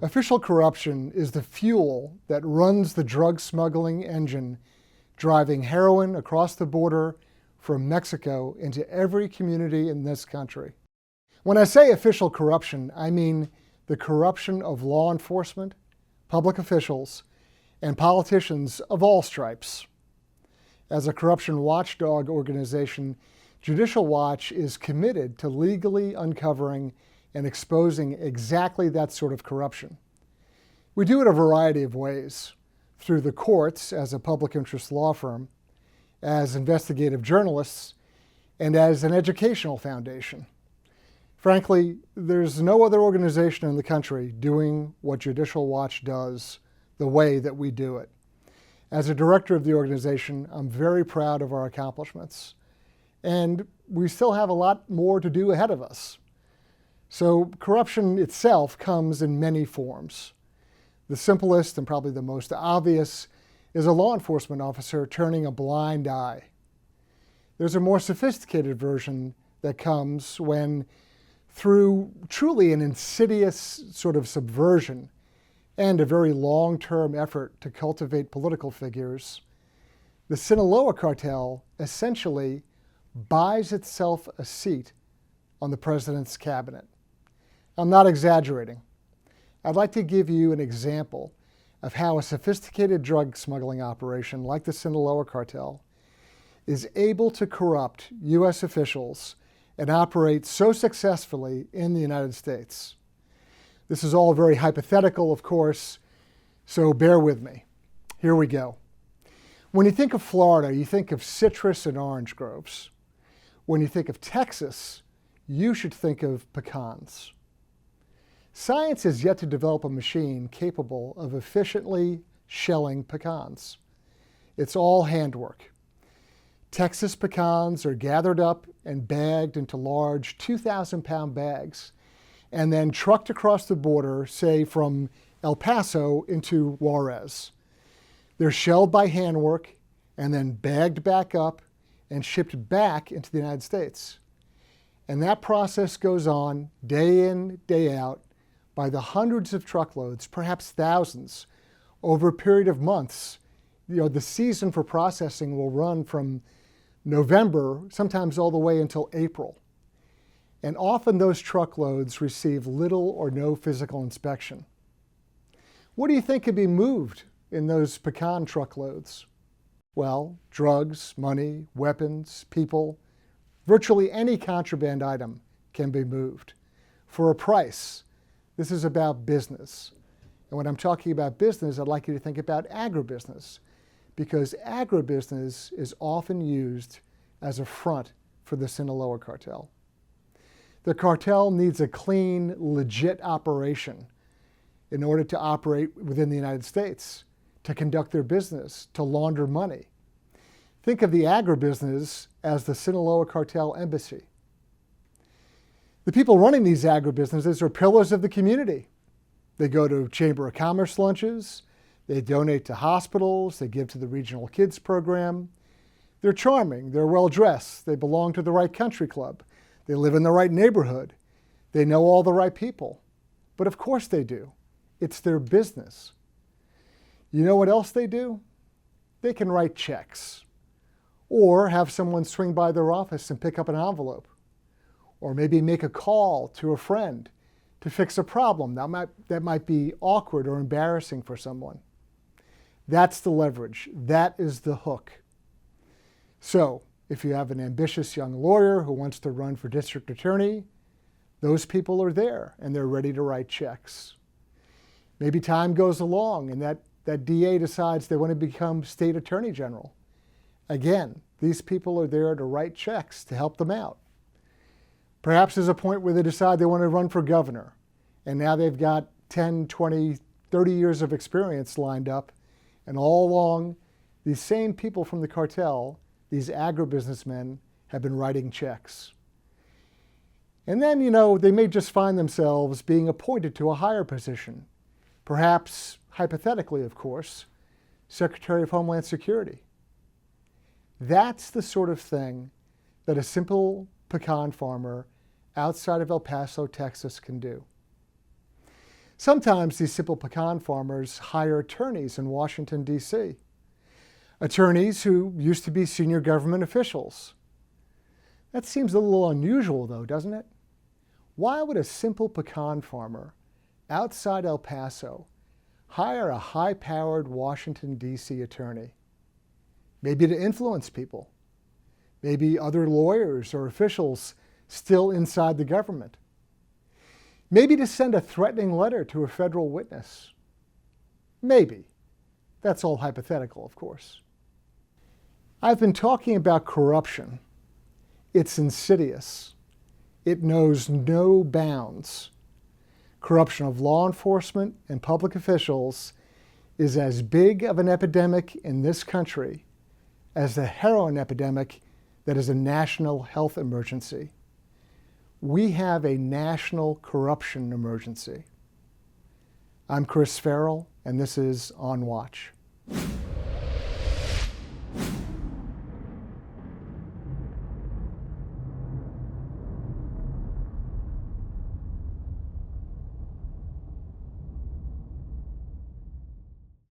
Official corruption is the fuel that runs the drug smuggling engine, driving heroin across the border from Mexico into every community in this country. When I say official corruption, I mean the corruption of law enforcement, public officials, and politicians of all stripes. As a corruption watchdog organization, Judicial Watch is committed to legally uncovering and exposing exactly that sort of corruption. We do it a variety of ways: through the courts as a public interest law firm, as investigative journalists, and as an educational foundation. Frankly, there's no other organization in the country doing what Judicial Watch does the way that we do it. As a director of the organization, I'm very proud of our accomplishments, and we still have a lot more to do ahead of us. So corruption itself comes in many forms. The simplest and probably the most obvious is a law enforcement officer turning a blind eye. There's a more sophisticated version that comes when, through truly an insidious sort of subversion and a very long-term effort to cultivate political figures, the Sinaloa cartel essentially buys itself a seat on the president's cabinet. I'm not exaggerating. I'd like to give you an example of how a sophisticated drug smuggling operation like the Sinaloa cartel is able to corrupt U.S. officials and operate so successfully in the United States. This is all very hypothetical, of course, so bear with me. Here we go. When you think of Florida, you think of citrus and orange groves. When you think of Texas, you should think of pecans. Science has yet to develop a machine capable of efficiently shelling pecans. It's all handwork. Texas pecans are gathered up and bagged into large 2,000-pound bags and then trucked across the border, say from El Paso into Juarez. They're shelled by handwork and then bagged back up and shipped back into the United States. And that process goes on day in, day out, by the hundreds of truckloads, perhaps thousands, over a period of months. The season for processing will run from November, sometimes all the way until April. And often those truckloads receive little or no physical inspection. What do you think could be moved in those pecan truckloads? Well, drugs, money, weapons, people, virtually any contraband item can be moved for a price. This is about business. And when I'm talking about business, I'd like you to think about agribusiness, because agribusiness is often used as a front for the Sinaloa cartel. The cartel needs a clean, legit operation in order to operate within the United States, to conduct their business, to launder money. Think of the agribusiness as the Sinaloa cartel embassy. The people running these agribusinesses are pillars of the community. They go to Chamber of Commerce lunches, they donate to hospitals, they give to the regional kids program. They're charming, they're well-dressed, they belong to the right country club, they live in the right neighborhood, they know all the right people. But of course they do. It's their business. You know what else they do? They can write checks, or have someone swing by their office and pick up an envelope, or maybe make a call to a friend to fix a problem that might be awkward or embarrassing for someone. That's the leverage. That is the hook. So if you have an ambitious young lawyer who wants to run for district attorney, those people are there and they're ready to write checks. Maybe time goes along and that DA decides they want to become state attorney general. Again, these people are there to write checks to help them out. Perhaps there's a point where they decide they want to run for governor, and now they've got 10, 20, 30 years of experience lined up, and all along, these same people from the cartel, these agribusinessmen, have been writing checks. And then, they may just find themselves being appointed to a higher position, perhaps, hypothetically, of course, Secretary of Homeland Security. That's the sort of thing that a simple pecan farmer outside of El Paso, Texas can do. Sometimes these simple pecan farmers hire attorneys in Washington, D.C. Attorneys who used to be senior government officials. That seems a little unusual, though, doesn't it? Why would a simple pecan farmer outside El Paso hire a high-powered Washington, D.C. attorney? Maybe to influence people. Maybe other lawyers or officials still inside the government. Maybe to send a threatening letter to a federal witness. Maybe. That's all hypothetical, of course. I've been talking about corruption. It's insidious. It knows no bounds. Corruption of law enforcement and public officials is as big of an epidemic in this country as the heroin epidemic that is a national health emergency. We have a national corruption emergency. I'm Chris Farrell, and this is On Watch.